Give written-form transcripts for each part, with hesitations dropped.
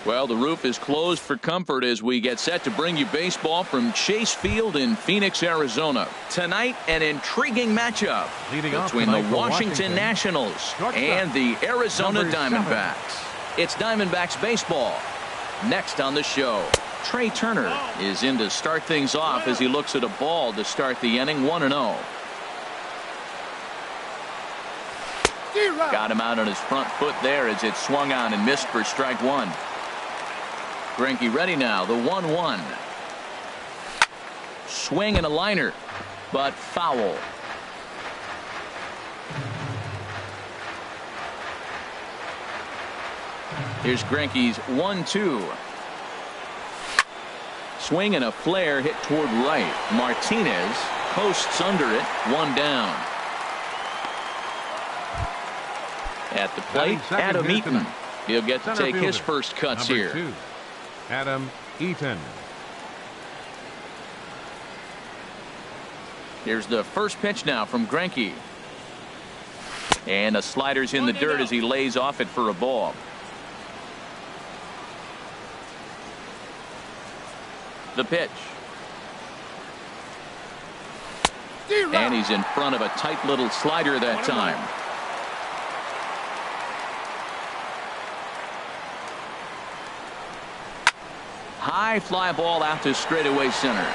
Well, the roof is closed for comfort as we get set to bring you baseball from Chase Field in Phoenix, Arizona. Tonight, an intriguing matchup between the Washington Nationals and the Arizona Diamondbacks. It's Diamondbacks baseball. Next on the show, Trey Turner is in to start things off as he looks at a ball to start the inning, 1-0. Got him out on his front foot there as it swung on and missed for strike one. Greinke ready now, the 1-1. Swing and a liner, but foul. Here's Greinke's 1-2. Swing and a flare hit toward right. Martinez posts under it, one down. At the plate, Adam Eaton. He'll get to take his first cuts here. Adam Eaton. Here's the first pitch now from Greinke. And a slider's in the dirt as he lays off it for a ball. The pitch. And he's in front of a tight little slider that time. High fly ball out to straightaway center.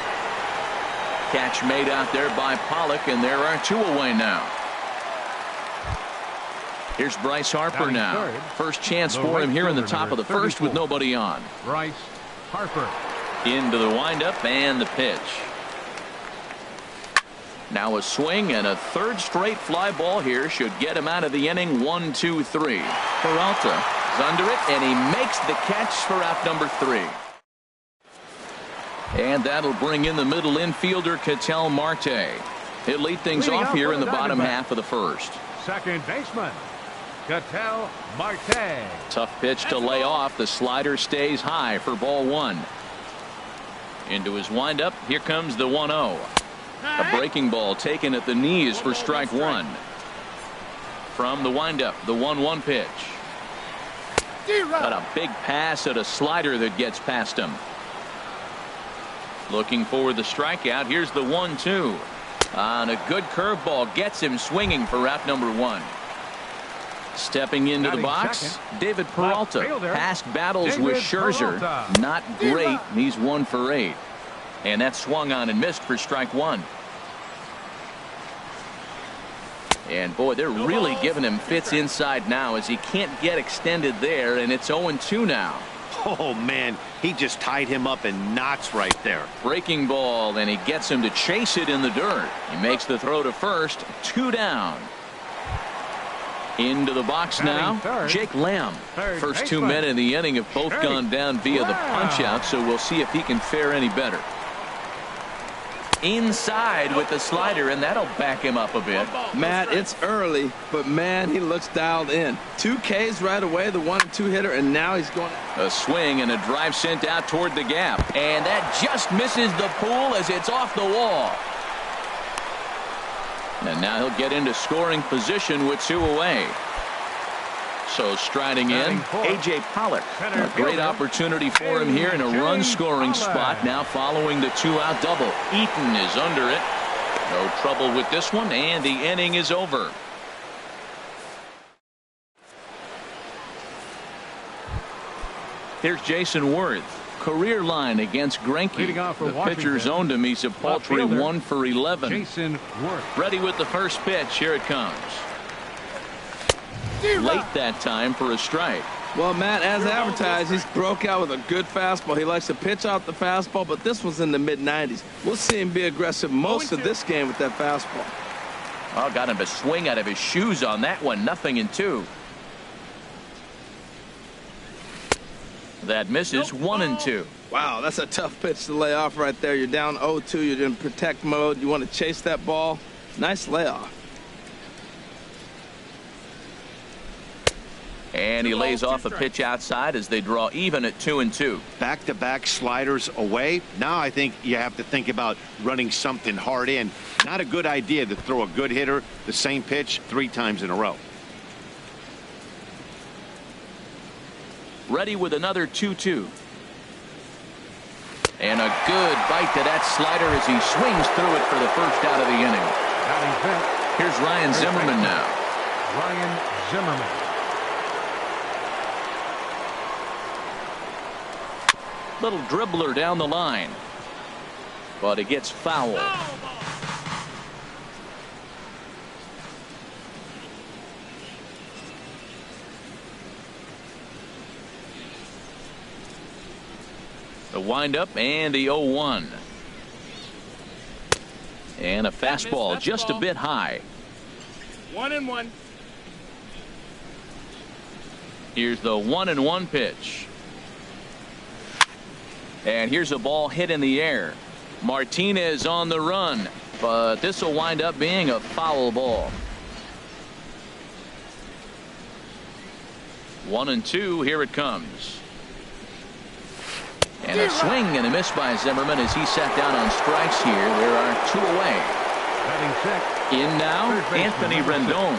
Catch made out there by Pollock, and there are two away now. Here's Bryce Harper now. First chance for him here in the top of the first with nobody on. Bryce Harper. Into the windup and the pitch. Now a swing and a third straight fly ball here should get him out of the inning. 1-2-3. Peralta is under it, and he makes the catch for out number 3. And that'll bring in the middle infielder Ketel Marte. He'll lead things off here in the bottom half of the first. Second baseman Ketel Marte. Tough pitch to lay off. The slider stays high for ball one. Into his windup. Here comes the 1-0. A breaking ball taken at the knees for strike one. From the windup, the 1-1 pitch. Got a big pass at a slider that gets past him. Looking for the strikeout. Here's the 1-2. On a good curveball gets him swinging for out number 1. Stepping into the box, David Peralta. Past battles with Scherzer, not great. He's 1 for 8. And that swung on and missed for strike one. And boy, they're really giving him fits inside now as he can't get extended there, and it's 0-2 now. Oh man, he just tied him up in knots right there. Breaking ball, and he gets him to chase it in the dirt. He makes the throw to first, 2 down. Into the box now, Jake Lamb. First 2 men in the inning have both gone down via the punch out, so we'll see if he can fare any better. Inside with the slider, and that'll back him up a bit. Matt, it's early, but man, he looks dialed in. 2 Ks right away, the 1-2 hitter, and now he's going. A swing and a drive sent out toward the gap, and that just misses the pool as it's off the wall. And now he'll get into scoring position with 2 away. So striding in, A.J. Pollock. A great opportunity for him here in a run-scoring spot now following the 2-out double. Eaton is under it. No trouble with this one, and the inning is over. Here's Jason Worth. Career line against Greinke. The pitcher's owned him. He's a paltry 1 for 11. Jason Worth. Ready with the first pitch. Here it comes. Late that time for a strike. Well, Matt, as advertised, he's broke out with a good fastball. He likes to pitch out the fastball, but this one's in the mid-90s. We'll see him be aggressive most of this game with that fastball. Oh, got him to swing out of his shoes on that one. 0-2. That misses. 1-2. Wow, that's a tough pitch to lay off right there. You're down 0-2. You're in protect mode. You want to chase that ball. Nice layoff. And he lays off a pitch outside as they draw even at 2-2. Back-to-back sliders away. Now I think you have to think about running something hard in. Not a good idea to throw a good hitter the same pitch 3 times in a row. Ready with another 2-2. And a good bite to that slider as he swings through it for the first out of the inning. Here's Ryan Zimmerman now. Ryan Zimmerman. Little dribbler down the line. But it gets foul. The windup and the 0-1. And a fastball just a bit high. 1-1. Here's the 1-1 pitch. And here's a ball hit in the air. Martinez on the run, but this will wind up being a foul ball. 1-2. Here it comes. And a swing and a miss by Zimmerman as he sat down on strikes here. There are 2 away. In now, Anthony Rendon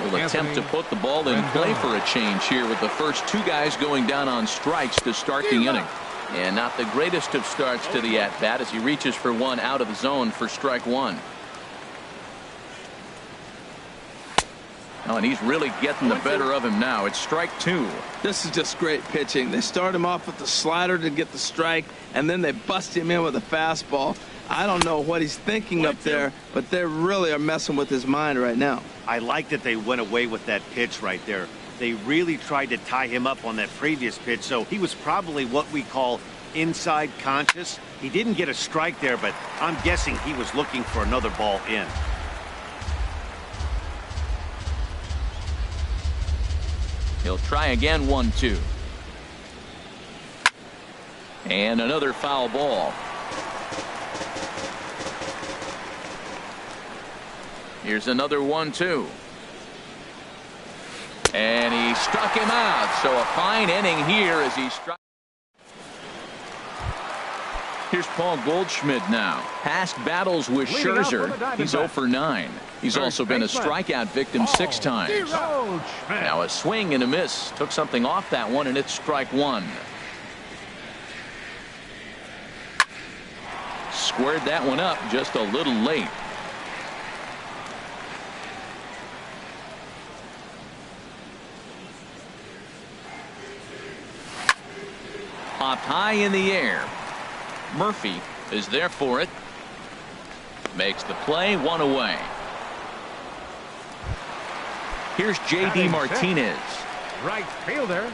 will attempt to put the ball in play for a change here with the first 2 guys going down on strikes to start the inning. And not the greatest of starts to the at-bat as he reaches for one out of the zone for strike 1. Oh, and he's really getting the better of him now. It's strike 2. This is just great pitching. They start him off with the slider to get the strike, and then they bust him in with a fastball. I don't know what he's thinking up there, but they really are messing with his mind right now. I like that they went away with that pitch right there. They really tried to tie him up on that previous pitch, so he was probably what we call inside conscious. He didn't get a strike there, but I'm guessing he was looking for another ball in. He'll try again. 1-2. And another foul ball. Here's another 1-2. And he struck him out. So a fine inning here as he struck. Here's Paul Goldschmidt now. Past battles with Scherzer. He's 0 for 9. He's also been a strikeout victim 6 times. Now a swing and a miss. Took something off that one, and it's strike 1. Squared that one up just a little late. Popped high in the air. Murphy is there for it. Makes the play. 1 away. Here's J.D. Martinez. Right fielder.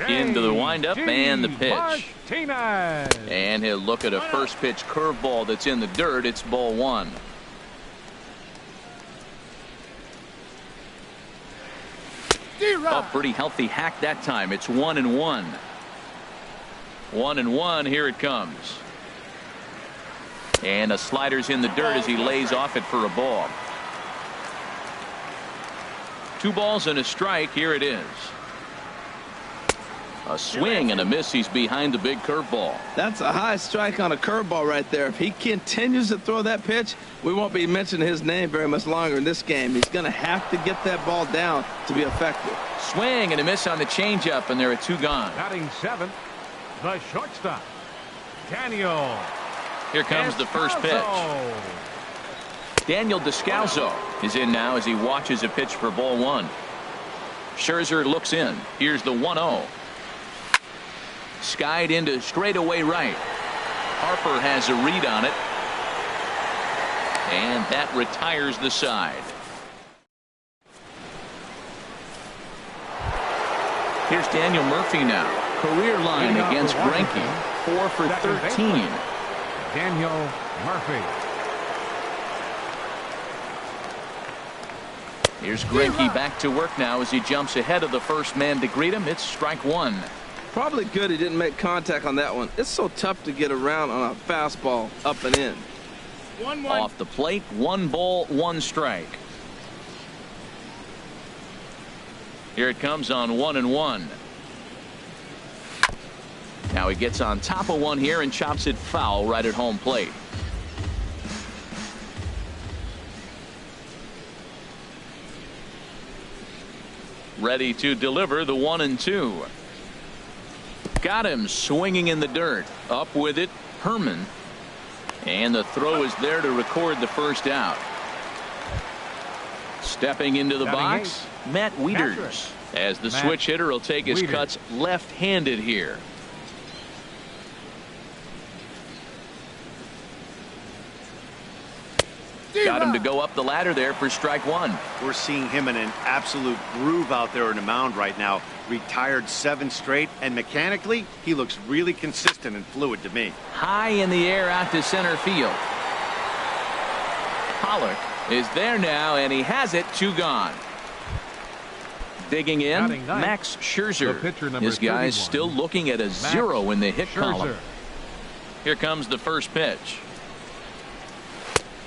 Into the windup and the pitch. Martinez. And he'll look at a first pitch curveball that's in the dirt. It's ball 1. A pretty healthy hack that time. It's 1-1. 1-1. Here it comes. And a slider's in the dirt as he lays off it for a ball. 2 balls and a strike. Here it is. A swing and a miss. He's behind the big curveball. That's a high strike on a curveball right there. If he continues to throw that pitch, we won't be mentioning his name very much longer in this game. He's going to have to get that ball down to be effective. Swing and a miss on the changeup, and there are 2 gone. Batting 7th, the shortstop, Daniel. Here comes the first pitch. Daniel Descalso is in now as he watches a pitch for ball 1. Scherzer looks in. Here's the 1-0. Skied into straightaway right. Harper has a read on it. And that retires the side. Here's Daniel Murphy now. Career line against Greinke. 4 for 13. Daniel Murphy. Here's Greinke back to work now as he jumps ahead of the first man to greet him. It's strike 1. Probably good he didn't make contact on that one. It's so tough to get around on a fastball up and in. 1-1. Off the plate, 1 ball, 1 strike. Here it comes on 1-1. Now he gets on top of one here and chops it foul right at home plate. Ready to deliver the 1-2. Got him swinging in the dirt. Up with it, Herman. And the throw is there to record the first out. Stepping into the box, Matt Wieters. As the switch hitter will take his cuts left-handed here. Got him to go up the ladder there for strike one. We're seeing him in an absolute groove out there in the mound right now. Retired 7 straight, and mechanically, he looks really consistent and fluid to me. High in the air out to center field. Pollock is there now, and he has it. 2 gone. Digging in, Max Scherzer. This guy's still looking at a 0 in the hit column. Here comes the first pitch.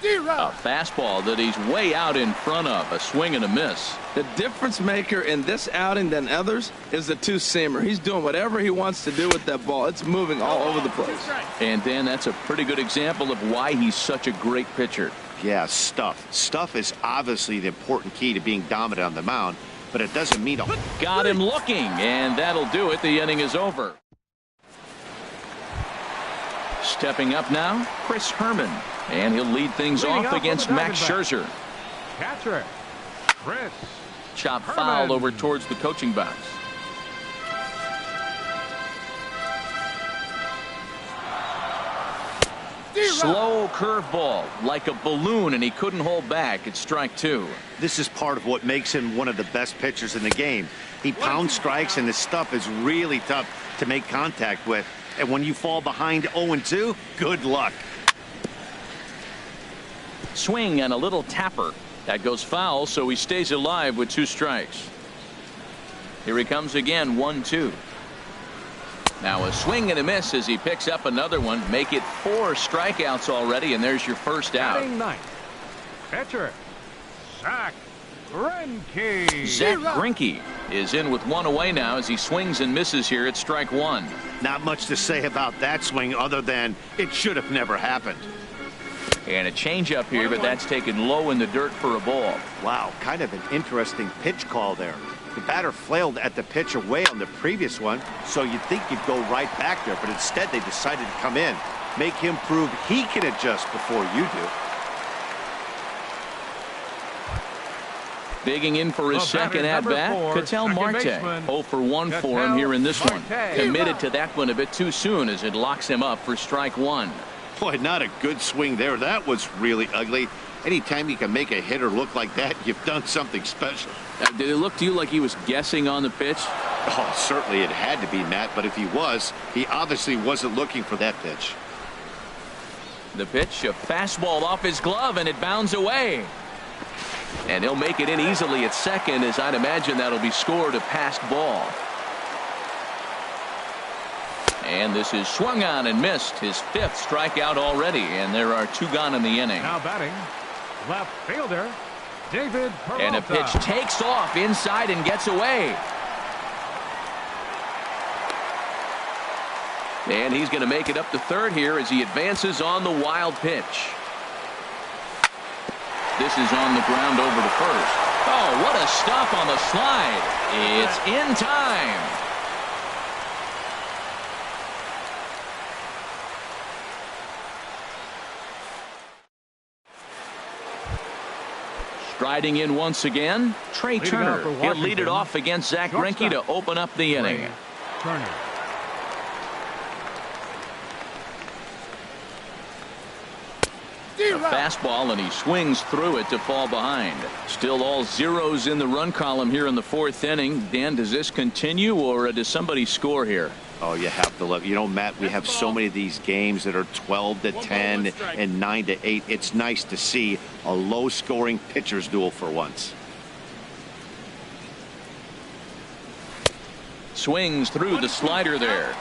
A fastball that he's way out in front of. A swing and a miss. The difference maker in this outing than others is the two-seamer. He's doing whatever he wants to do with that ball. It's moving all over the place. And Dan, that's a pretty good example of why he's such a great pitcher. Yeah, stuff. Stuff is obviously the important key to being dominant on the mound, but it doesn't mean a... Got him looking, and that'll do it. The inning is over. Stepping up now, Chris Herman. And he'll lead things off against Max Scherzer. Catcher, Chris. Chop foul over towards the coaching box. Slow curveball, like a balloon, and he couldn't hold back. It's strike 2. This is part of what makes him one of the best pitchers in the game. He pounds strikes, and his stuff is really tough to make contact with. And when you fall behind 0-2, good luck. Swing and a little tapper. That goes foul, so he stays alive with 2 strikes. Here he comes again, 1-2. Now a swing and a miss as he picks up another one. Make it 4 strikeouts already, and there's your first out. Pitcher, Zach Greinke. Zach Greinke is in with 1 away now as he swings and misses here at strike 1. Not much to say about that swing other than it should have never happened. And a changeup here, but that's taken low in the dirt for a ball. Wow, kind of an interesting pitch call there. The batter flailed at the pitch away on the previous one, so you'd think you'd go right back there, but instead they decided to come in, make him prove he can adjust before you do. Digging in for his second at-bat, Ketel Marte. 0 for 1 for him here in this one. Committed to that one a bit too soon as it locks him up for strike 1. Boy, not a good swing there. That was really ugly. Anytime you can make a hitter look like that, you've done something special. Did it look to you like he was guessing on the pitch? Oh, certainly it had to be, Matt, but if he was, he obviously wasn't looking for that pitch. The pitch, a fastball off his glove, and it bounds away. And he'll make it in easily at second, as I'd imagine that'll be scored a passed ball. And this is swung on and missed. His 5th strikeout already, and there are 2 gone in the inning. Now batting, left fielder, David Peralta. And a pitch takes off inside and gets away. And he's going to make it up to third here as he advances on the wild pitch. This is on the ground over to first. Oh, what a stop on the slide. It's in time. Striding in once again, Trey Turner. He'll lead it off against Zach Greinke to open up the inning. Turner. A fastball, and he swings through it to fall behind. Still all zeros in the run column here in the 4th inning. Dan, does this continue, or does somebody score here? Oh, you have to look. You know, Matt, we have so many of these games that are 12-10 and 9-8. It's nice to see a low-scoring pitcher's duel for once. Swings through the slider there.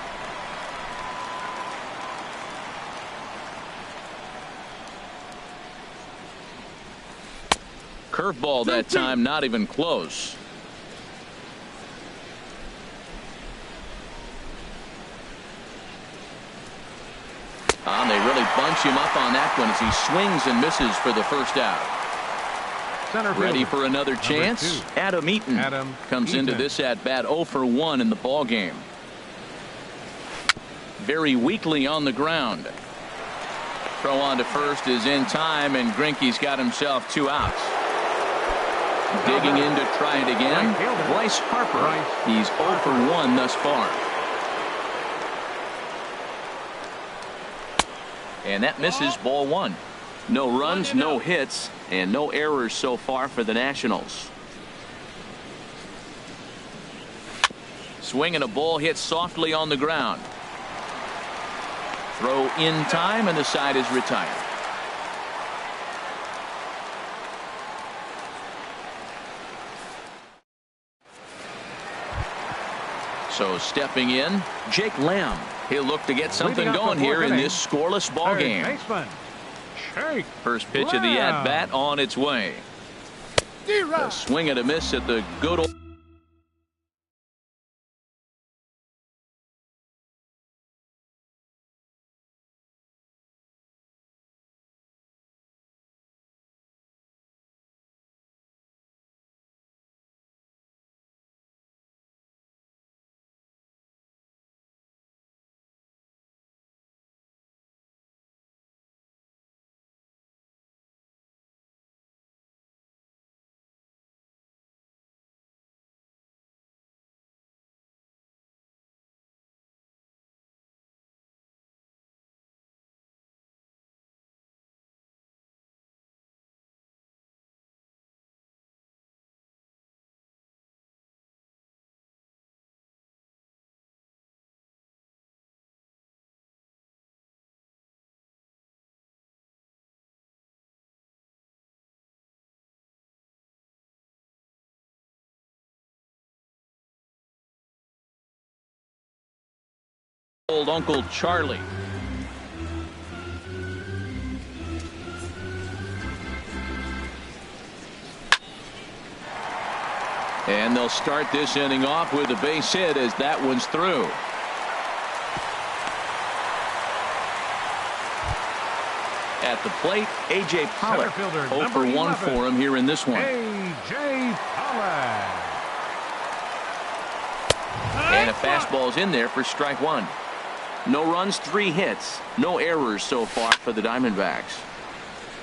Curveball that time, not even close. They really bunch him up on that one as he swings and misses for the first out. Ready for another chance? Adam Eaton comes into this at bat 0 for 1 in the ball game. very weakly on the ground. Throw on to first is in time, and Greinke's got himself 2 outs. Digging in to try it again, Bryce Harper. He's 0 for 1 thus far. And that misses, ball 1. No runs, no hits, and no errors so far for the Nationals. Swing and a ball hit softly on the ground. Throw in time, and the side is retired. So stepping in, Jake Lamb. He'll look to get something going here in this scoreless ball game. First pitch of the at-bat on its way. A swing and a miss at the good old. Old Uncle Charlie. And they'll start this inning off with a base hit as that one's through. At the plate, A.J. Pollock. 0 for 1 for him here in this one. A.J. Pollock. And a fastball's in there for strike 1. No runs, 3 hits. No errors so far for the Diamondbacks.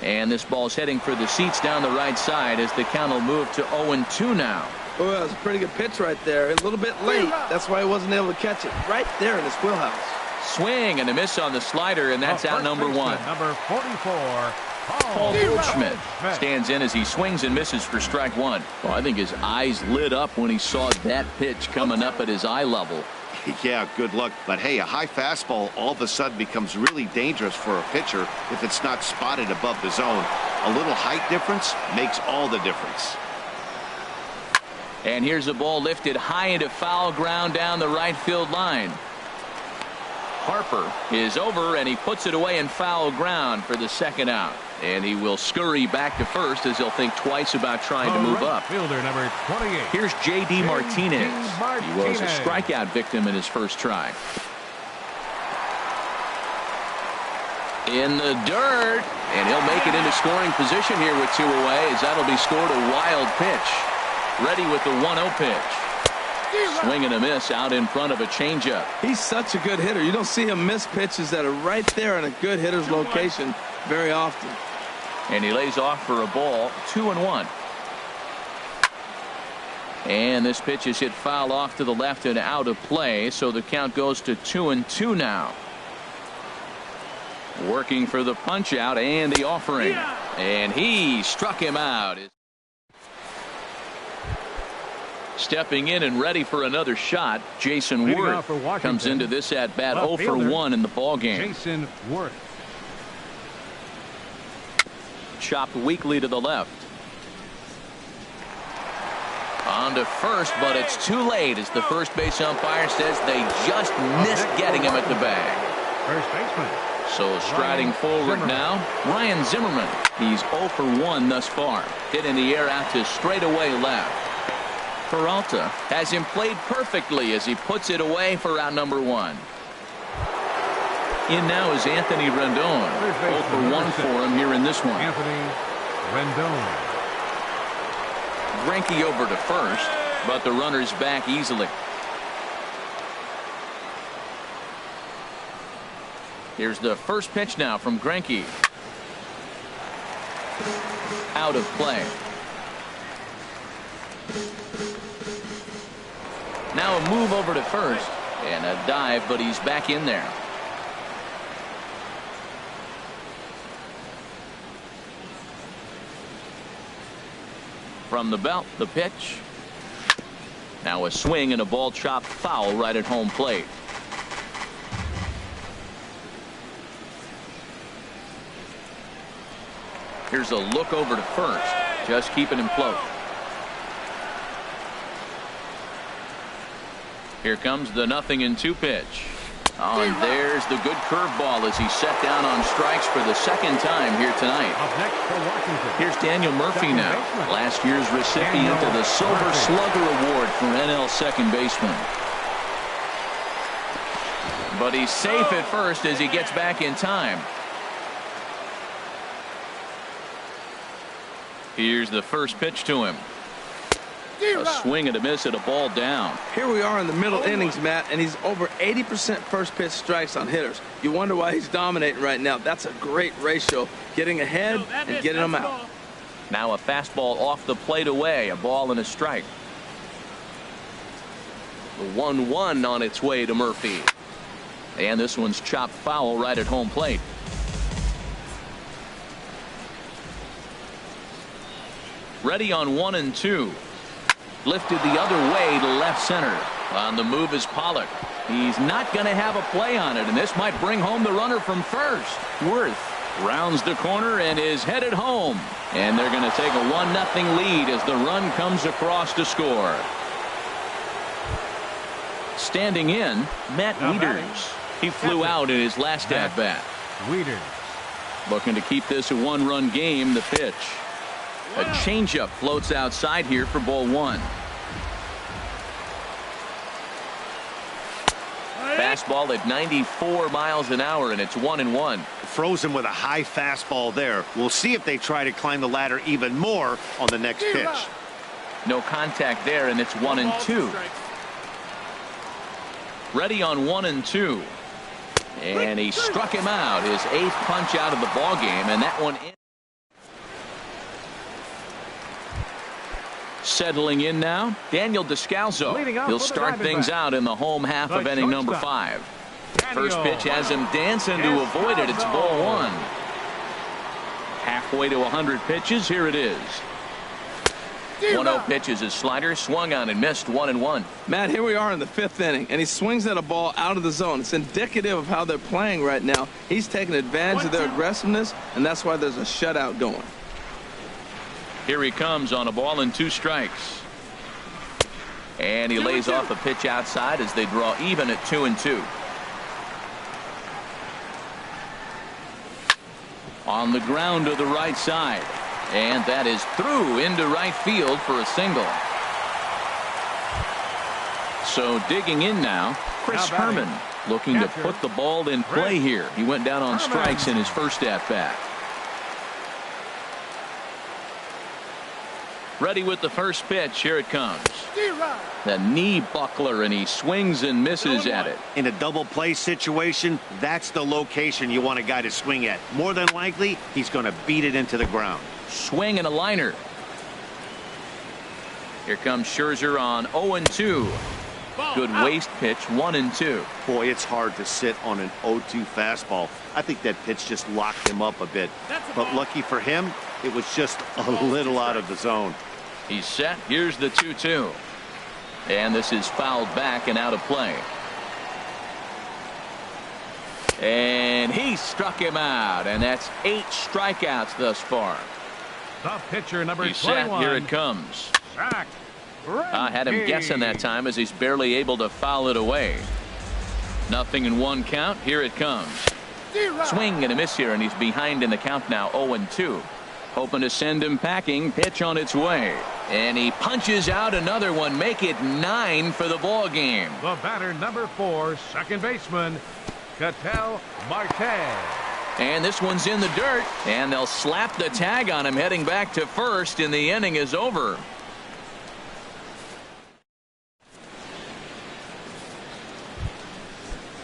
And this ball's heading for the seats down the right side as the count will move to 0-2 now. Oh, that was a pretty good pitch right there. A little bit late. That's why he wasn't able to catch it. Right there in his wheelhouse. Swing and a miss on the slider, and that's out number 1. Number 44. Paul Goldschmidt stands in as he swings and misses for strike 1. Well, I think his eyes lit up when he saw that pitch coming up at his eye level. Yeah, good luck. But hey, a high fastball all of a sudden becomes really dangerous for a pitcher if it's not spotted above the zone. A little height difference makes all the difference. And here's a ball lifted high into foul ground down the right field line. Harper is over, and he puts it away in foul ground for the second out. And he will scurry back to first as he'll think twice about trying to move up. Fielder number 28. Here's J.D. Martinez. He was a strikeout victim in his first try. In the dirt, and he'll make it into scoring position here with 2 away as that'll be scored a wild pitch. Ready with the 1-0 pitch. Swing and a miss out in front of a changeup. He's such a good hitter. You don't see him miss pitches that are right there in a good hitter's location very often. And he lays off for a ball, 2-1. And this pitch is hit foul off to the left and out of play, so the count goes to 2-2 now. Working for the punch out and the offering. And he struck him out. Stepping in and ready for another shot, Jason Worth comes into this at bat 0 for 1 in the ball game. Jason Worth. Chopped weakly to the left. On to first, but it's too late as the first base umpire says they just missed getting him at the bag. First baseman. So striding forward now, Ryan Zimmerman. He's 0 for 1 thus far. Hit in the air out to straightaway left. Peralta has him played perfectly as he puts it away for out number 1. In now is Anthony Rendon. 0 for 1 for him here in this one. Anthony Rendon. Greinke over to first, but the runner's back easily. Here's the first pitch now from Greinke. Out of play. Now a move over to first and a dive, but he's back in there. From the belt, the pitch. Now a swing and a ball chopped foul right at home plate. Here's a look over to first, just keeping him float. Here comes the 0-2 pitch. Oh, and there's the good curveball as he's set down on strikes for the second time here tonight. Up next for Washington. Here's Daniel Murphy now, last year's recipient of the Silver Slugger Award for NL second baseman. But he's safe at first as he gets back in time. Here's the first pitch to him. A swing and a miss at a ball down. Here we are in the middle innings, Matt, and he's over 80% first pitch strikes on hitters. You wonder why he's dominating right now. That's a great ratio, getting ahead and getting them out. Now a fastball off the plate away, a ball and a strike. The 1-1 on its way to Murphy. And this one's chopped foul right at home plate. Ready on 1-2. Lifted the other way to left center. On the move is Pollock. He's not going to have a play on it, and this might bring home the runner from first. Worth rounds the corner and is headed home. And they're going to take a 1-0 lead as the run comes across to score. Standing in, Matt Wieters. He flew out in his last at-bat. Wieters. Looking to keep this a one-run game. The pitch. A changeup floats outside here for ball one. Fastball at 94 miles an hour, and it's 1-1. Frozen with a high fastball there. We'll see if they try to climb the ladder even more on the next pitch. No contact there, and it's 1-2. Ready on 1-2. And he struck him out. His 8th punch out of the ball game, and that one in. Settling in now, Daniel Descalso. He'll start things out in the home half of inning number 5. First pitch has him dancing to avoid it. It's ball one. Halfway to 100 pitches. Here it is. 1-0 pitch is his slider, swung on and missed. 1-1. Matt, here we are in the 5th inning, and he swings at a ball out of the zone. It's indicative of how they're playing right now. He's taking advantage of their aggressiveness, and that's why there's a shutout going. Here he comes on a ball and 2 strikes. And he lays off a pitch outside as they draw even at 2-2. On the ground to the right side. And that is through into right field for a single. So digging in now, Chris Herman looking to put the ball in play here. He went down on strikes in his first at-bat. Ready with the first pitch. Here it comes. The knee buckler, and he swings and misses at it. In a double play situation, that's the location you want a guy to swing at. More than likely, he's going to beat it into the ground. Swing and a liner. Here comes Scherzer on 0-2. Good waist pitch, 1-2. Boy, it's hard to sit on an 0-2 fastball. I think that pitch just locked him up a bit. But lucky for him, it was just a little out of the zone. He's set. Here's the 2-2. And this is fouled back and out of play. And he struck him out. And that's 8 strikeouts thus far. The pitcher, number 21. He's set. Here it comes. I had him guessing that time as he's barely able to foul it away. 0-1 count. Here it comes. Swing and a miss here, and he's behind in the count now, 0-2. Hoping to send him packing. Pitch on its way. And he punches out another one. Make it 9 for the ball game. The batter, number 4, second baseman, Ketel Marte. And this one's in the dirt. And they'll slap the tag on him heading back to first, and the inning is over.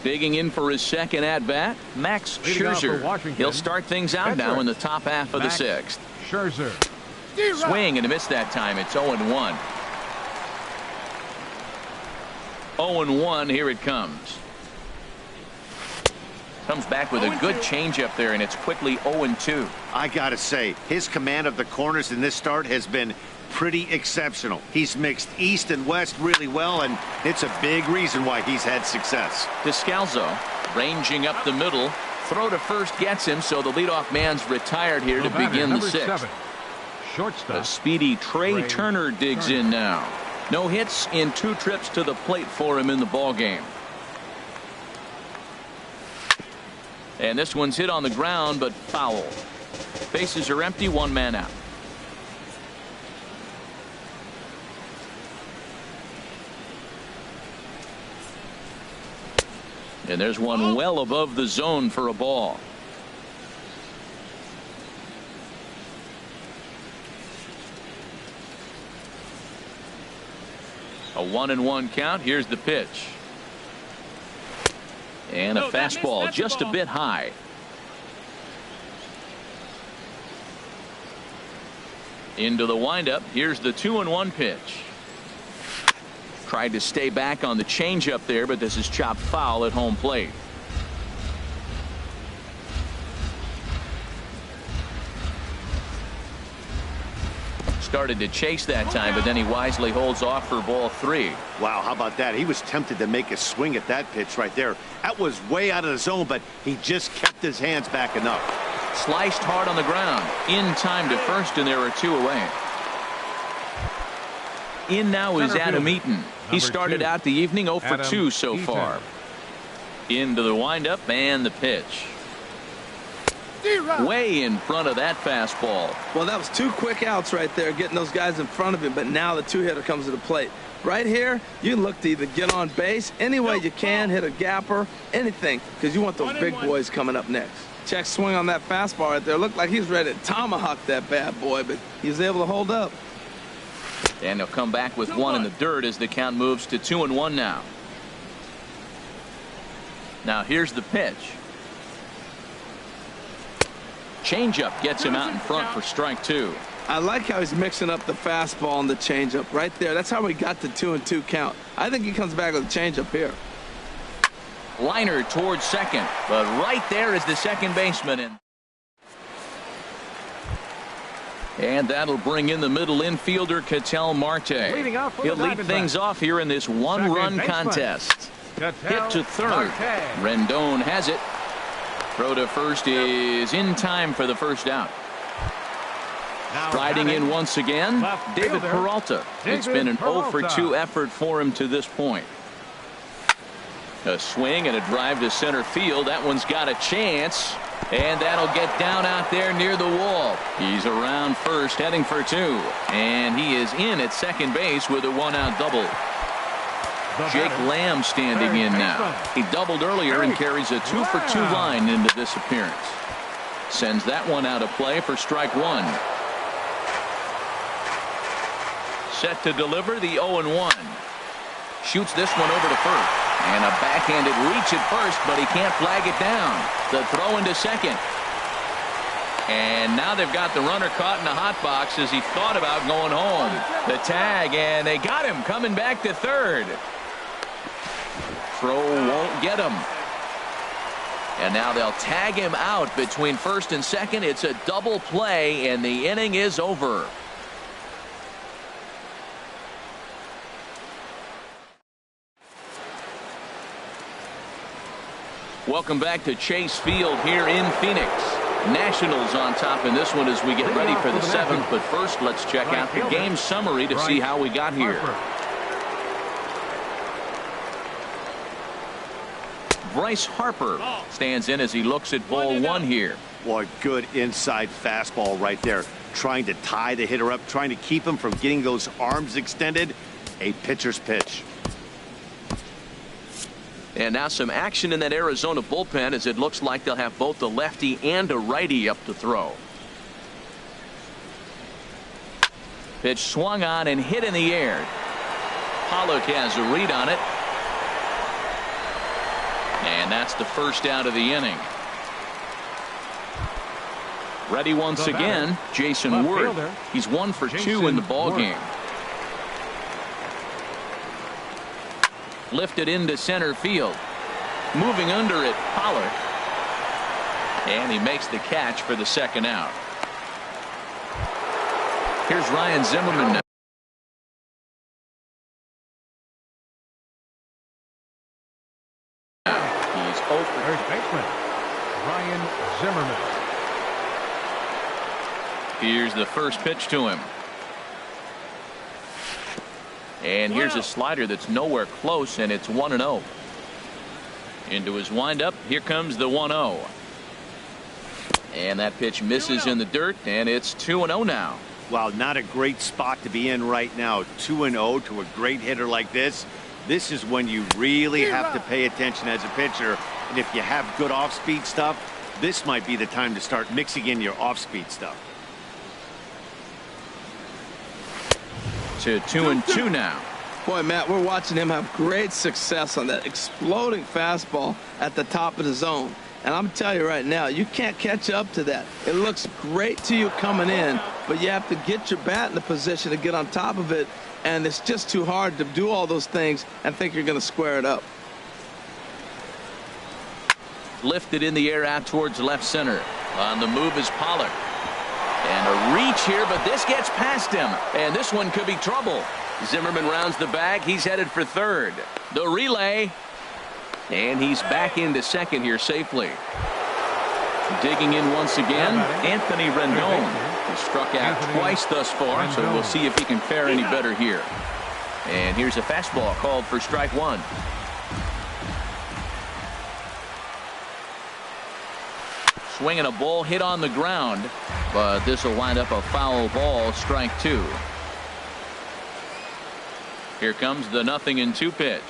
Digging in for his second at-bat, Max Scherzer. He'll start things out now in the top half of the sixth. Scherzer. Swing and a miss that time. It's 0-1. 0-1. Here it comes. Comes back with a good changeup there, and it's quickly 0-2. I gotta say, his command of the corners in this start has been pretty exceptional. He's mixed east and west really well, and it's a big reason why he's had success. Descalzo ranging up the middle. Throw to first gets him, so the leadoff man's retired here to begin the sixth. Shortstop. A speedy Trey Turner digs in now. No hits in 2 trips to the plate for him in the ballgame. And this one's hit on the ground, but foul. Bases are empty, 1 man out. And there's one well above the zone for a ball. A 1-1 count. Here's the pitch. And a fastball just a bit high. Into the windup. Here's the 2-1 pitch. Tried to stay back on the changeup there, but this is chopped foul at home plate. Started to chase that time, but then he wisely holds off for ball 3. Wow, how about that? He was tempted to make a swing at that pitch right there. That was way out of the zone, but he just kept his hands back enough. Sliced hard on the ground. In time to first, and there are 2 away. In now is Adam Eaton. He started out the evening 0 for 2 so far. Into the windup and the pitch. Way in front of that fastball. Well, that was 2 quick outs right there, getting those guys in front of him, but now the 2-hitter comes to the plate. Right here, you look to either get on base any way you can, hit a gapper, anything, because you want those big boys coming up next. Check swing on that fastball right there. Looked like he was ready to tomahawk that bad boy, but he was able to hold up. And he'll come back with 1 in the dirt as the count moves to 2-1 now. Now here's the pitch. Changeup gets him out in front for strike 2. I like how he's mixing up the fastball and the changeup right there. That's how we got the 2-2 count. I think he comes back with a changeup here. Liner towards second, but right there is the second baseman in. And that'll bring in the middle infielder, Ketel Marte. He'll lead things off here in this 1-run contest. Hit to third. Rendon has it. Throw to first is in time for the first out. Riding in once again, David Peralta. It's been an 0 for 2 effort for him to this point. A swing and a drive to center field. That one's got a chance. And that'll get down out there near the wall. He's around first, heading for 2. And he is in at second base with a 1-out double. Jake Lamb standing in now. He doubled earlier and carries a 2 for 2 line into this appearance. Sends that one out of play for strike 1. Set to deliver the 0-1. Shoots this one over to first. And a backhanded reach at first, but he can't flag it down. The throw into second. And now they've got the runner caught in the hot box as he thought about going home. The tag, and they got him coming back to third. Throw won't get him. And now they'll tag him out between first and second. It's a double play, and the inning is over. Welcome back to Chase Field here in Phoenix. Nationals on top in this one as we get ready for the 7th. But first, let's check out the game summary to see how we got here. Bryce Harper stands in as he looks at ball 1 here. Boy, good inside fastball right there. Trying to tie the hitter up, trying to keep him from getting those arms extended. A pitcher's pitch. And now some action in that Arizona bullpen as it looks like they'll have both a lefty and a righty up to throw. Pitch swung on and hit in the air. Pollock has a read on it. And that's the first out of the inning. Ready once again, Jason Ward. He's 1 for 2 in the ballgame. Lifted into center field. Moving under it, Pollard. And he makes the catch for the second out. Here's Ryan Zimmerman now. He's over. First baseman, Ryan Zimmerman. Here's the first pitch to him. And here's a slider that's nowhere close, and it's 1-0. Into his windup. Here comes the 1-0. And that pitch misses in the dirt, and it's 2-0 now. Wow, not a great spot to be in right now. 2-0 to a great hitter like this. This is when you really have to pay attention as a pitcher. And if you have good off-speed stuff, this might be the time to start mixing in your off-speed stuff. To 2-2 now. Boy, Matt, we're watching him have great success on that exploding fastball at the top of the zone. And I'm telling you right now, you can't catch up to that. It looks great to you coming in, but you have to get your bat in the position to get on top of it. And it's just too hard to do all those things and think you're going to square it up. Lifted in the air out towards left center. On the move is Pollard. And a reach here, but this gets past him. And this one could be trouble. Zimmerman rounds the bag. He's headed for third. The relay. And he's back into second here safely. Digging in once again, Anthony Rendon. He struck out twice thus far, so we'll see if he can fare any better here. And here's a fastball called for strike one. Swinging a ball hit on the ground, but this will wind up a foul ball, strike two. Here comes the 0-2 pitch.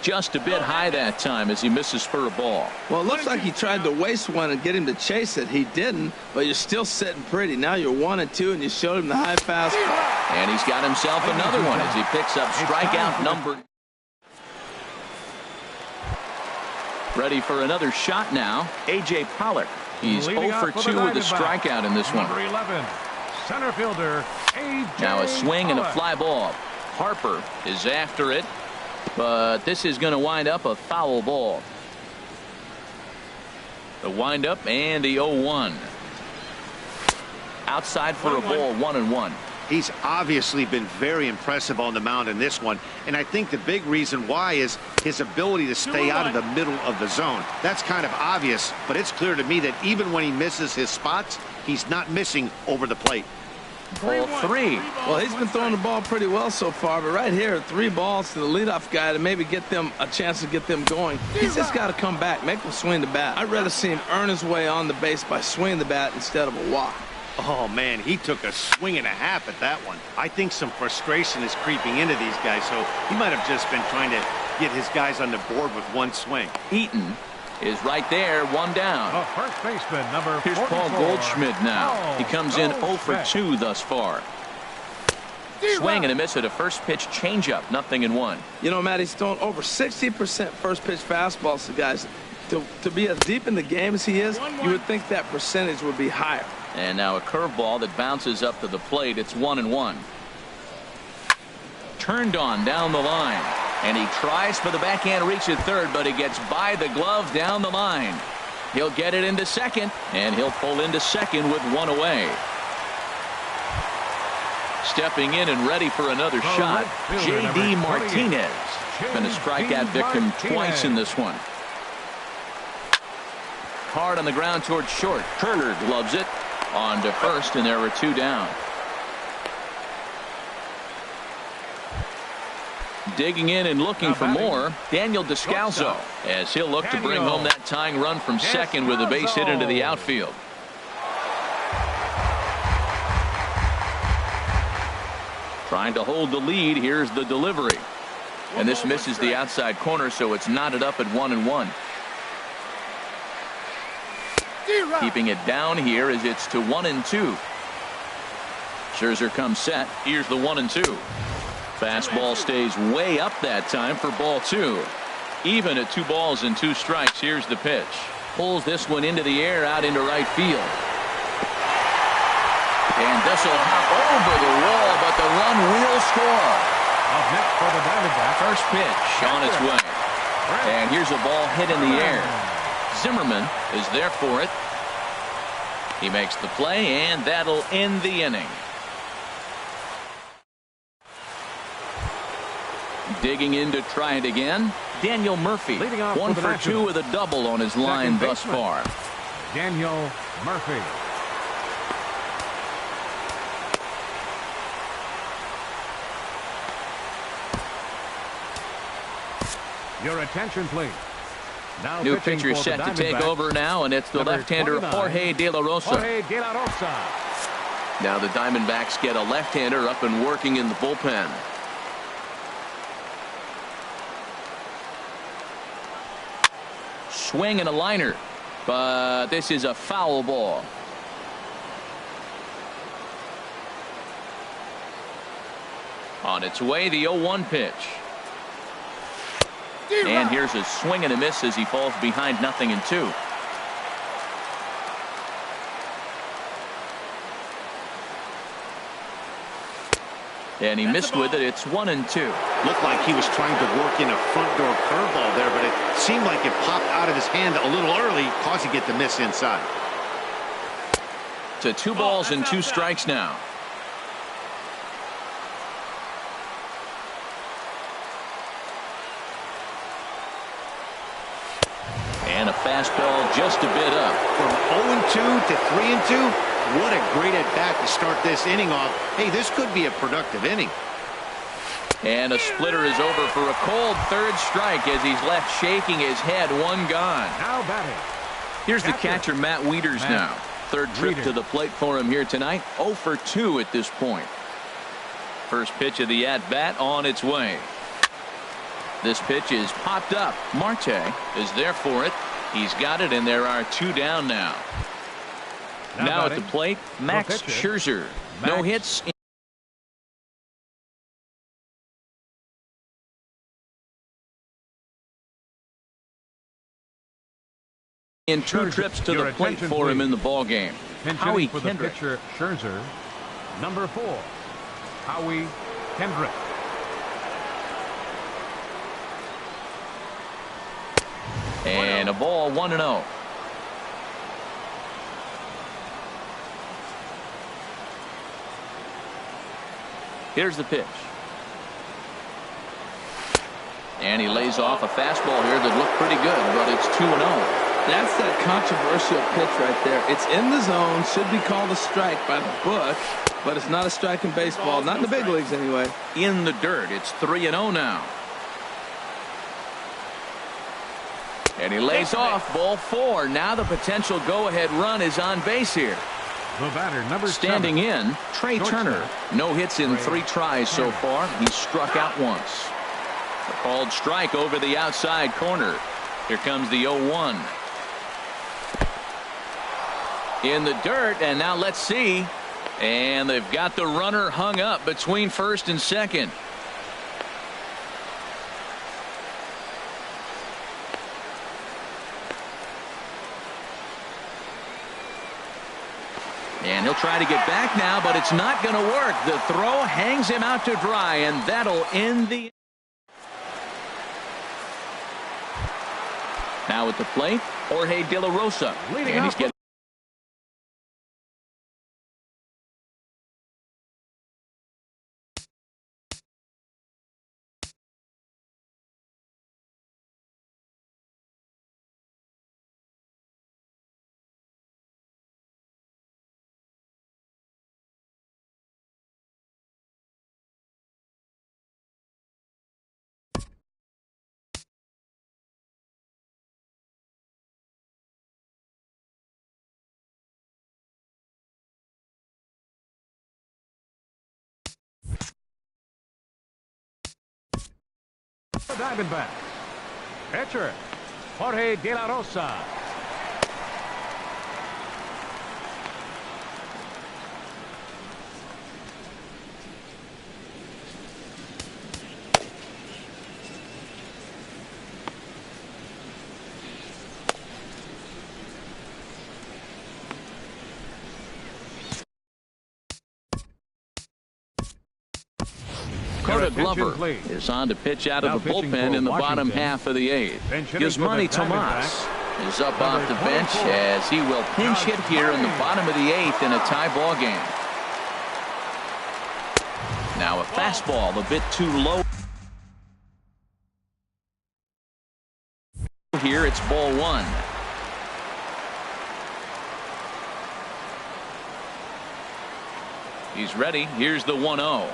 Just a bit high that time as he misses for a ball. Well, it looks like he tried to waste one and get him to chase it. He didn't, but you're still sitting pretty. Now you're 1-2, and you showed him the high fastball. And he's got himself another one as he picks up strikeout number. Ready for another shot now. A.J. Pollard. He's 0 for 2 with a strikeout in this one. Number 11, center fielder A.J. Now a swing and a fly ball. Harper is after it, but this is going to wind up a foul ball. The windup and the 0-1. Outside for a ball, 1-1. He's obviously been very impressive on the mound in this one, and I think the big reason why is his ability to stay out of the middle of the zone. That's kind of obvious, but it's clear to me that even when he misses his spots, he's not missing over the plate. Ball 3. Well, he's been throwing the ball pretty well so far, but right here, 3 balls to the leadoff guy to maybe get them a chance to get them going. He's just got to come back, make them swing the bat. I'd rather see him earn his way on the base by swinging the bat instead of a walk. Oh, man, he took a swing and a half at that one. I think some frustration is creeping into these guys, so he might have just been trying to get his guys on the board with one swing. Eaton is right there, 1 down. The first baseman, number 44. Here's Paul Goldschmidt now. He comes in 0 for 2 thus far. Swing and a miss at a first pitch changeup, 0-1. You know, Matt, he's thrown over 60% first pitch fastballs to guys. To be as deep in the game as he is, you would think that percentage would be higher. And now a curveball that bounces up to the plate. It's 1-1. Turned on down the line. And he tries for the backhand reach at third, but he gets by the glove down the line. He'll get it into second, and he'll pull into second with 1 away. Stepping in and ready for another shot, J.D. Martinez. Been a strikeout victim twice in this one. Hard on the ground towards short. Turner gloves it. On to first, and there were 2 down. Digging in and looking for more, Daniel Descalso, as he'll look to bring home that tying run from second with a base hit into the outfield. Trying to hold the lead. Here's the delivery. And this misses the outside corner, so it's knotted up at 1-1. Keeping it down here as it's to 1-2. Scherzer comes set. Here's the 1-2. Fastball stays way up that time for ball 2. Even at 2 balls and 2 strikes. Here's the pitch. Pulls this one into the air out into right field. And this will hop over the wall, but the run will score. Up next for the Diamondbacks. First pitch on its way. And here's a ball hit in the air. Zimmerman is there for it. He makes the play, and that'll end the inning. Digging in to try it again, Daniel Murphy. 1 for 2 with a double on his line thus far. Daniel Murphy. Your attention, please. Now new pitcher set to take over now, and it's the left-hander Jorge De La Rosa. Jorge De La Rosa. Now the Diamondbacks get a left-hander up and working in the bullpen. Swing and a liner, but this is a foul ball. On its way, the 0-1 pitch. And here's a swing and a miss as he falls behind 0-2. And he missed with it. It's 1-2. Looked like he was trying to work in a front door curveball there, but it seemed like it popped out of his hand a little early, causing it to miss inside. To 2 balls and 2 strikes now. And a fastball just a bit up. From 0-2 to 3-2, what a great at-bat to start this inning off. Hey, this could be a productive inning. And a splitter is over for a cold 3rd strike as he's left shaking his head. 1 gone. Now batting. Here's the catcher, Matt Wieters now. 3rd trip to the plate for him here tonight. 0 for 2 at this point. First pitch of the at-bat on its way. This pitch is popped up. Marte is there for it. He's got it, and there are 2 down now. Now at the plate, Max Scherzer. No hits. In 2 trips to the plate for him in the ball game. Howie Kendrick. Pitcher Scherzer, number 4, Howie Kendrick. And a ball, 1-0. Here's the pitch. And he lays off a fastball here that looked pretty good, but it's 2-0. That's that controversial pitch right there. It's in the zone, should be called a strike by the book, but it's not a strike in baseball, not in the big leagues anyway. In the dirt, it's 3-0 now. And he lays off ball 4. Now the potential go-ahead run is on base here. The batter, number 7. Standing in, Trey Turner. No hits in 3 tries so far. He's struck out once. A called strike over the outside corner. Here comes the 0-1. In the dirt, and now let's see. And they've got the runner hung up between first and second. And he'll try to get back now, but it's not going to work. The throw hangs him out to dry, and that'll end the... Now at the plate, Jorge De La Rosa. And he's getting... The Diamondbacks. Pitcher, Jorge De La Rosa. Dakota Glover please. is on to pitch out of Now the pitching bullpen for in the bottom Washington. half of the 8th. Pinch hitting for Yasmani the Tomas is up Number off the bench 24. as he will pinch hit here in the bottom of the 8th in a tie ball game. Now a fastball a bit too low. Here it's ball 1. He's ready. Here's the 1-0.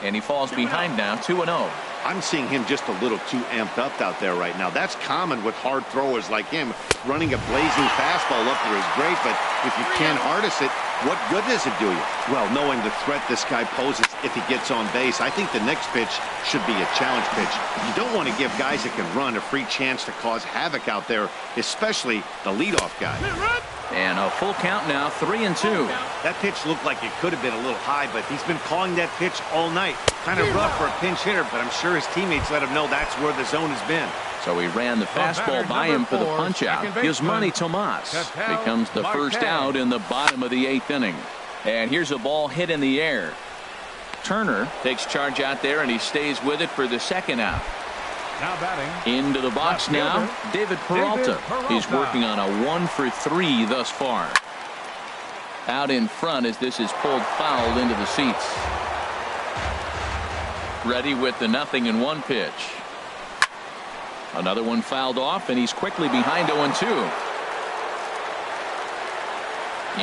And he falls behind now, 2-0. I'm seeing him just a little too amped up out there right now. That's common with hard throwers like him. Running a blazing fastball up there is great, but if you can't harness it, what good does it do you? Well, knowing the threat this guy poses if he gets on base, I think the next pitch should be a challenge pitch. You don't want to give guys that can run a free chance to cause havoc out there, especially the leadoff guy. And a full count now, 3-2. That pitch looked like it could have been a little high, but he's been calling that pitch all night. Kind of rough for a pinch hitter, but I'm sure his teammates let him know that's where the zone has been. So he ran the fastball by him for the punch-out. Yasmani Tomas becomes the first out in the bottom of the 8th inning. And here's a ball hit in the air. Turner takes charge out there, and he stays with it for the second out. Now batting. Into the box now, David Peralta. He's working on a 1-for-3 thus far. Out in front as this is pulled foul into the seats. Ready with the 0-1 pitch. Another one fouled off, and he's quickly behind 0-2.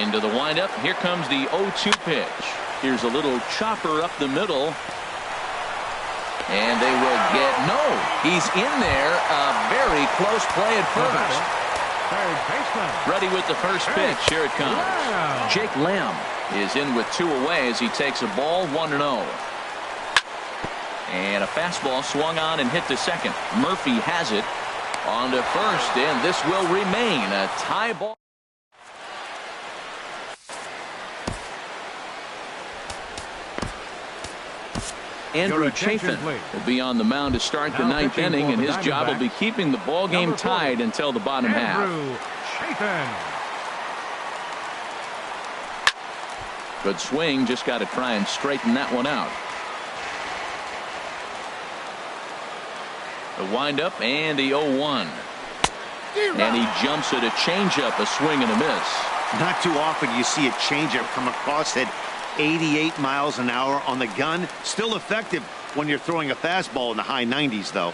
Into the windup. Here comes the 0-2 pitch. Here's a little chopper up the middle. And they will get no. He's in there. A very close play at first. Third baseman. Ready with the first pitch. Here it comes. Jake Lamb is in with 2 away as he takes a ball 1-0. And a fastball swung on and hit to second. Murphy has it on to first, and this will remain a tie ball. Andrew Chafin will be on the mound to start the 9th inning, and his job will be keeping the ball game tied until the bottom half. Good swing, just got to try and straighten that one out. The windup and the 0-1. And he jumps at a changeup, a swing and a miss. Not too often you see a changeup come across at 88 miles an hour on the gun. Still effective when you're throwing a fastball in the high 90s, though.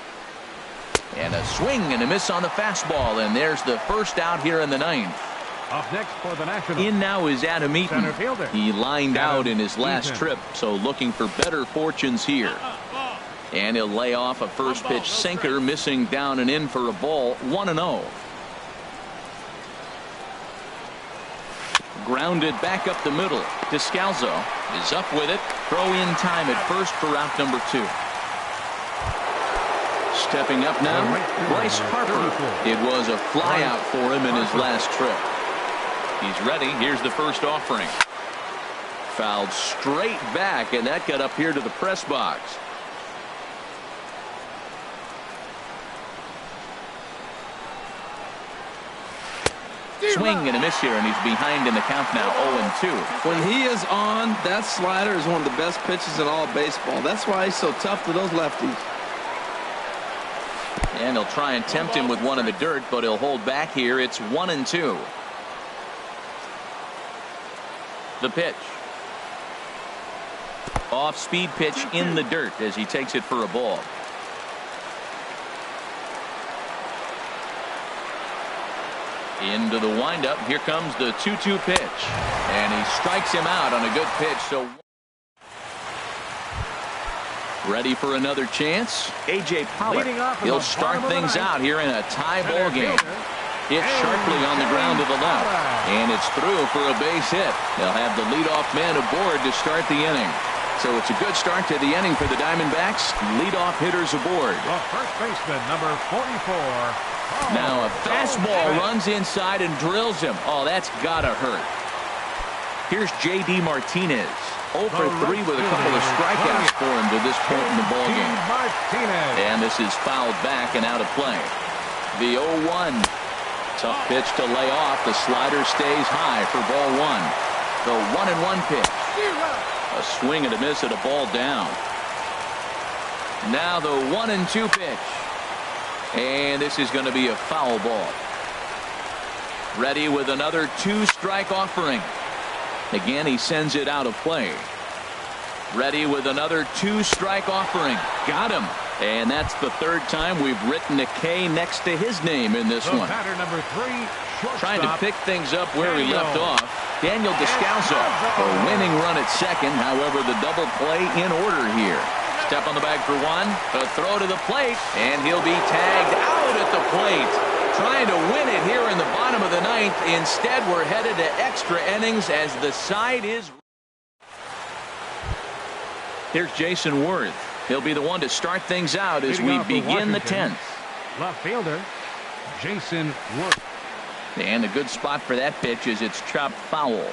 And a swing and a miss on the fastball, and there's the first out here in the 9th. Up next for the Nationals. In now is Adam Eaton. Center fielder. He lined out in his last Eaton. trip, so looking for better fortunes here. And he'll lay off a first pitch sinker, missing down and in for a ball. 1-0. Grounded back up the middle. Descalzo is up with it. Throw in time at first for out number 2. Stepping up now, Bryce Harper. It was a fly out for him in his last trip. He's ready. Here's the first offering. Fouled straight back, and that got up here to the press box. Swing and a miss here, and he's behind in the count now, 0-2. When he is on, that slider is one of the best pitches in all baseball. That's why he's so tough to those lefties. And he'll try and tempt him with one in the dirt, but he'll hold back here. It's 1-2. The pitch. Off-speed pitch in the dirt as he takes it for a ball. Into the windup. Here comes the 2-2 pitch. And he strikes him out on a good pitch. So ready for another chance. A.J. Pollard. He'll start things out here in a tie ball game. Hit sharply on the ground to the left. And it's through for a base hit. They'll have the leadoff man aboard to start the inning. So it's a good start to the inning for the Diamondbacks. Leadoff hitters aboard. The first baseman, number 44. Now a fastball runs inside and drills him. Oh, that's gotta hurt. Here's J.D. Martinez. 0 for 3 with a couple of strikeouts for him to this point in the ballgame. And this is fouled back and out of play. The 0-1. Tough pitch to lay off. The slider stays high for ball 1. The 1-1 pitch. A swing and a miss at a ball down. Now the 1-2 pitch. And this is going to be a foul ball. Ready with another 2-strike offering. Again, he sends it out of play. Ready with another 2-strike offering. Got him. And that's the third time we've written a K next to his name in this one. Batter number 3, shortstop. Trying to pick things up where he left off. Daniel Descalso, a winning run at second. However, the double play in order here. Step on the bag for one. A throw to the plate. And he'll be tagged out at the plate. Trying to win it here in the bottom of the ninth. Instead, we're headed to extra innings as the side is. Here's Jason Worth. He'll be the one to start things out as we begin the 10th. Left fielder, Jason Worth. And a good spot for that pitch is it's chopped foul.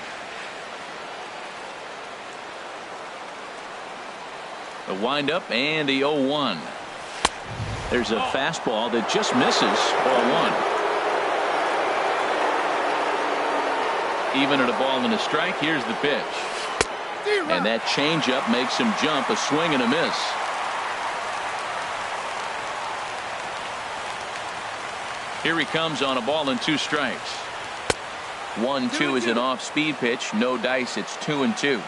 The windup and the 0-1. There's a fastball that just misses. Ball 1. Even at a ball and a strike, here's the pitch. And that changeup makes him jump. A swing and a miss. Here he comes on a ball and 2 strikes. 1-2 is an off-speed pitch. No dice. It's 2-2.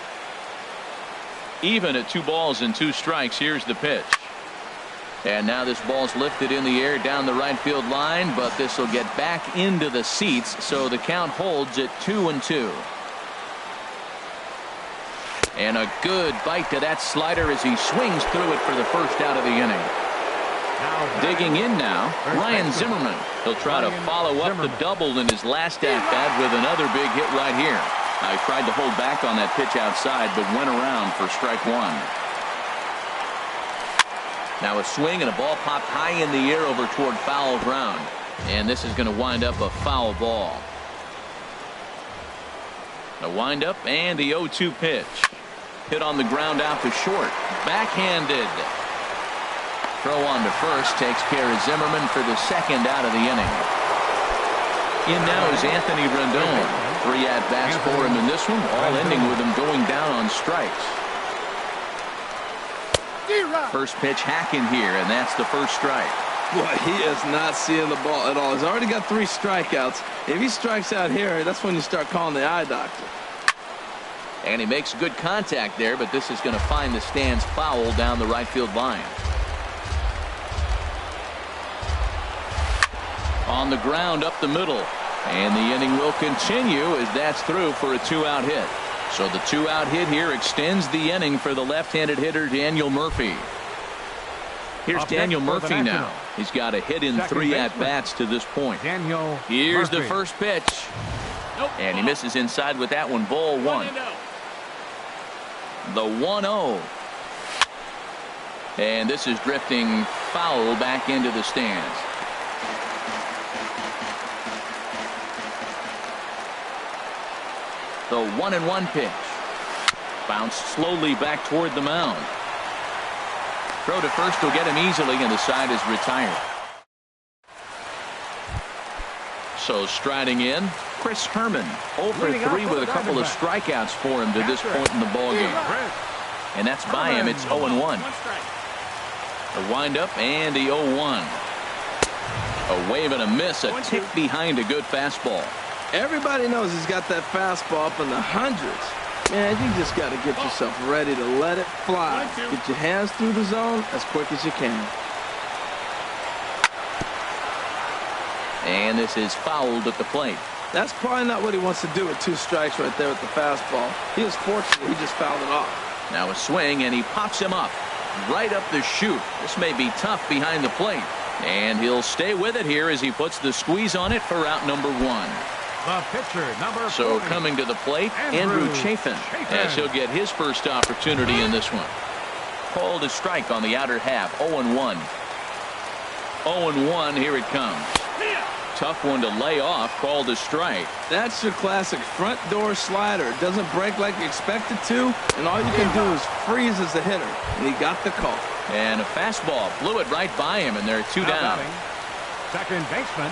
Even at 2 balls and 2 strikes. Here's the pitch. And now this ball's lifted in the air down the right field line, but this will get back into the seats, so the count holds at 2-2. And a good bite to that slider as he swings through it for the first out of the inning. Digging in now, Ryan Zimmerman. He'll try to follow up the double in his last at-bat with another big hit right here. Now, he tried to hold back on that pitch outside, but went around for strike 1. Now a swing and a ball popped high in the air over toward foul ground. And this is going to wind up a foul ball. A windup and the 0-2 pitch. Hit on the ground out to short. Backhanded. Throw on to first takes care of Zimmerman for the second out of the inning. In now is Anthony Rendon. 3 at-bats for him in this one, all ending with him going down on strikes. First pitch hacking here, and that's the first strike. Boy, he is not seeing the ball at all. He's already got 3 strikeouts. If he strikes out here, that's when you start calling the eye doctor. And he makes good contact there, but this is going to find the stands foul down the right field line. On the ground up the middle. And the inning will continue as that's through for a 2-out hit. So the 2-out hit here extends the inning for the left-handed hitter Daniel Murphy. Here's Daniel Murphy now. He's got a hit in 3 at-bats to this point. Here's the first pitch. And he misses inside with that one. Ball 1. The 1-0. And this is drifting foul back into the stands. The 1-1 pitch. Bounced slowly back toward the mound. Throw to first will get him easily, and the side is retired. So striding in, Chris Herman. 0 for 3 with a couple of strikeouts for him to this point in the ballgame. And that's by him. It's 0-1. A windup and the 0-1. A wave and a miss, a tick behind a good fastball. Everybody knows he's got that fastball up in the hundreds. Man, you just got to get yourself ready to let it fly. Get your hands through the zone as quick as you can. And this is fouled at the plate. That's probably not what he wants to do with 2 strikes right there with the fastball. He was fortunate he just fouled it off. Now a swing, and he pops him up. Right up the chute. This may be tough behind the plate. And he'll stay with it here as he puts the squeeze on it for out number 1. The pitcher, number 40. So coming to the plate, Andrew Chafin, as he'll get his first opportunity in this one. Called a strike on the outer half. 0-1. 0-1, here it comes. Tough one to lay off, called a strike. That's your classic front door slider. It doesn't break like you expect it to, and all you can do is freeze as a hitter. And he got the call. And a fastball blew it right by him, and there are 2 down. Second baseman,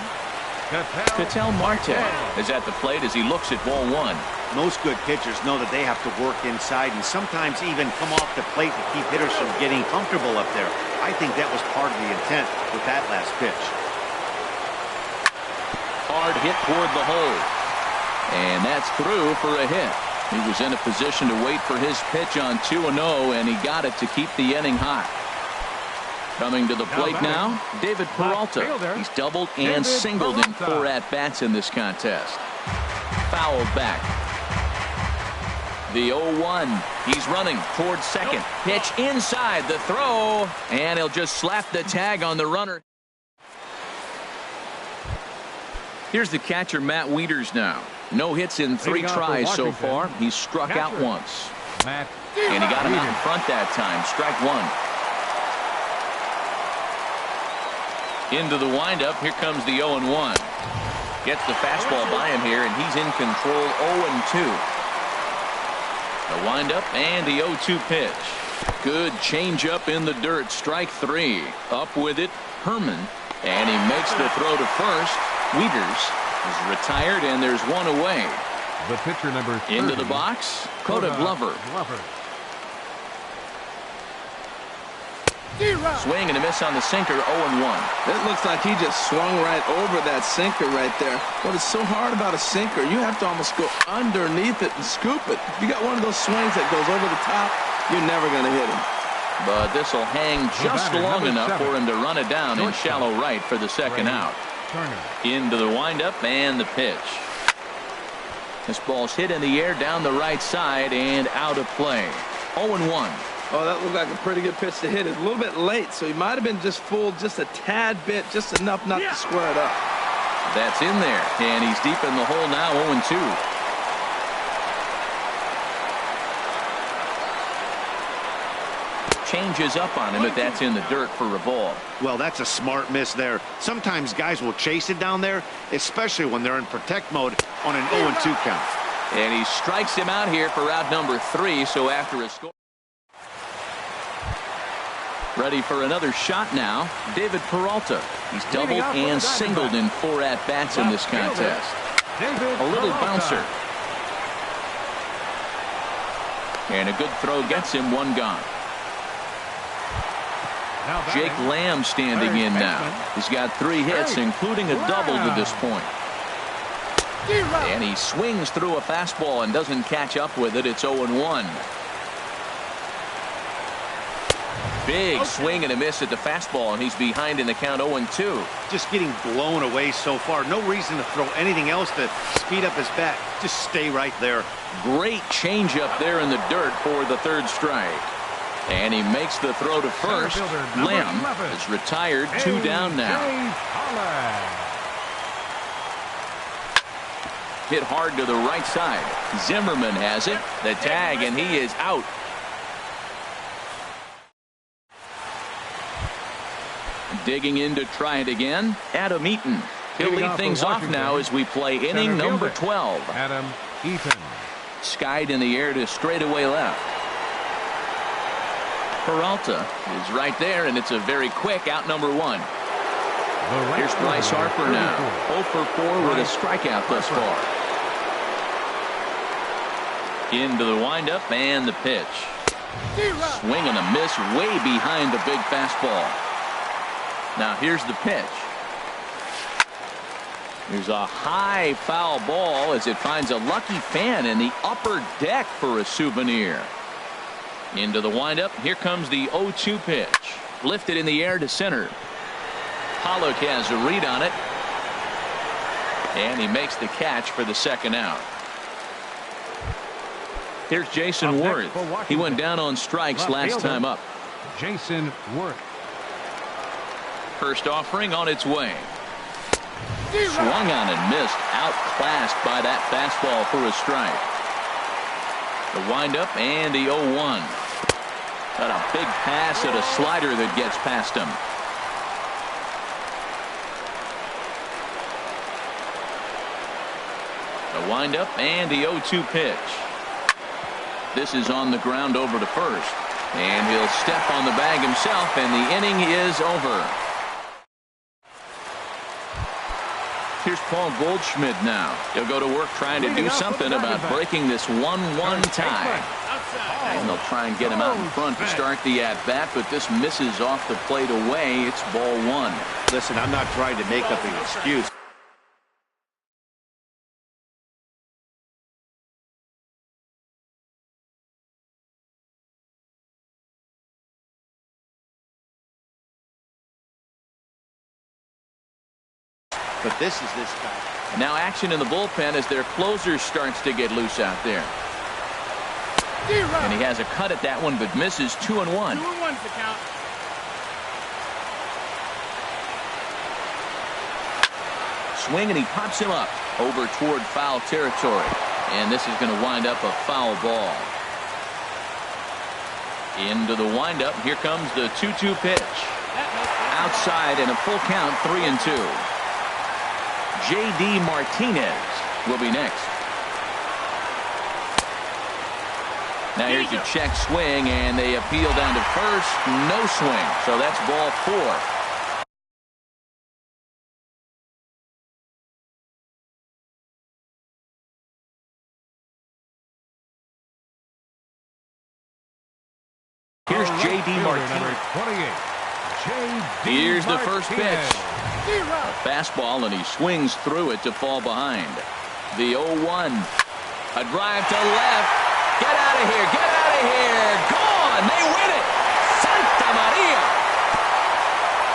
Ketel Marte is at the plate as he looks at ball 1. Most good pitchers know that they have to work inside and sometimes even come off the plate to keep hitters from getting comfortable up there. I think that was part of the intent with that last pitch. Hard hit toward the hole. And that's through for a hit. He was in a position to wait for his pitch on 2-0, and he got it to keep the inning hot. Coming to the plate now, David Peralta. He's doubled and singled in 4 at-bats in this contest. Fouled back. The 0-1. He's running towards second. Pitch inside the throw, and he'll just slap the tag on the runner. Here's the catcher, Matt Wieters now. No hits in 3 tries so far. He's struck out once. And he got him out in front that time. Strike 1. Into the windup. Here comes the 0-1. Gets the fastball by him here, and he's in control. 0-2. The windup and the 0-2 pitch. Good changeup in the dirt. Strike 3. Up with it, Herman. And he makes the throw to first. Wieters is retired, and there's one away. The pitcher number 30. Into the box, Coda Glover. Swing and a miss on the sinker, 0-1. It looks like he just swung right over that sinker right there. What is so hard about a sinker, you have to almost go underneath it and scoop it. If you got one of those swings that goes over the top, you're never going to hit him. But this will hang just long enough for him to run it down in shallow right for the second out. Into the windup and the pitch. This ball's hit in the air down the right side and out of play. 0-1. Oh, that looked like a pretty good pitch to hit it. A little bit late, so he might have been just fooled just a tad bit, just enough not to square it up. That's in there, and he's deep in the hole now, 0-2. Changes up on him, but that's in the dirt for a ball. Well, that's a smart miss there. Sometimes guys will chase it down there, especially when they're in protect mode on an 0-2 count. And he strikes him out here for out number 3, so after a score. Ready for another shot now, David Peralta. He's doubled and singled in 4 at-bats in this contest. A little bouncer. And a good throw gets him, 1 gone. Jake Lamb standing in now. He's got 3 hits, including a double to this point. And he swings through a fastball and doesn't catch up with it. It's 0-1. Big swing and a miss at the fastball, and he's behind in the count, 0-2. Just getting blown away so far. No reason to throw anything else to speed up his bat. Just stay right there. Great changeup there in the dirt for the 3rd strike. And he makes the throw to first. Lamb is retired, 2 down now. Hit hard to the right side. Zimmerman has it. The tag, and he is out. Digging in to try it again, Adam Eaton. He'll lead things off now as we play inning number 12. Adam Eaton. Skied in the air to straightaway left. Peralta is right there, and it's a very quick out number 1. Here's Bryce Harper now. 0 for 4 with a strikeout thus far. Into the windup and the pitch. Swing and a miss way behind the big fastball. Now here's the pitch. There's a high foul ball as it finds a lucky fan in the upper deck for a souvenir. Into the windup. Here comes the 0-2 pitch. Lifted in the air to center. Pollock has a read on it. And he makes the catch for the second out. Here's Jason Worth. He went down on strikes last time up. Jason Worth. First offering on its way. Swung on and missed. Outclassed by that fastball for a strike. The windup and the 0-1. Got a big pass at a slider that gets past him. The windup and the 0-2 pitch. This is on the ground over to first. And he'll step on the bag himself, and the inning is over. Here's Paul Goldschmidt now. He'll go to work trying to do something about breaking this 1-1 tie. And they'll try and get him out in front to start the at-bat, but this misses off the plate away. It's ball one. Listen, I'm not trying to make up an excuse. But this is this guy. And now action in the bullpen as their closer starts to get loose out there. And he has a cut at that one, but misses 2-1. 2-1's the count. Swing, and he pops him up over toward foul territory. And this is going to wind up a foul ball. Into the windup. Here comes the 2-2 pitch. Outside and a full count, 3-2. J.D. Martinez will be next. Now here's a check swing, and they appeal down to first. No swing, so that's ball four. Here's J.D. Martinez. 28. Here's the first pitch. A fastball, and he swings through it to fall behind. The 0-1. A drive to left. Get out of here. Get out of here. Gone. They win it. Santa Maria.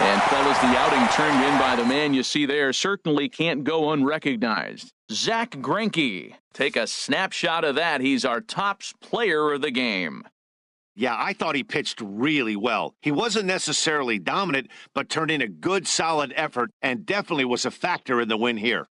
And fellas, the outing turned in by the man you see there certainly can't go unrecognized. Zach Greinke. Take a snapshot of that. He's our top player of the game. Yeah, I thought he pitched really well. He wasn't necessarily dominant, but turned in a good, solid effort and definitely was a factor in the win here.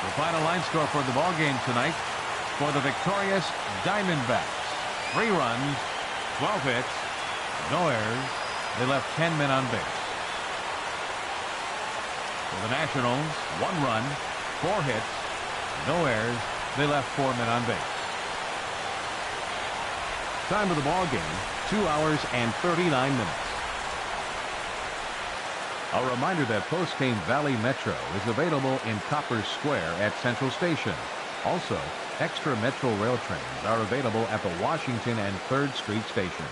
The final line score for the ballgame tonight for the victorious Diamondbacks. 3 runs, 12 hits, no errors. They left 10 men on base. For the Nationals, 1 run, 4 hits, no errors. They left 4 men on base. Time of the ball game, 2 hours and 39 minutes. A reminder that Postgame Valley Metro is available in Copper Square at Central Station. Also, extra Metro rail trains are available at the Washington and 3rd Street stations.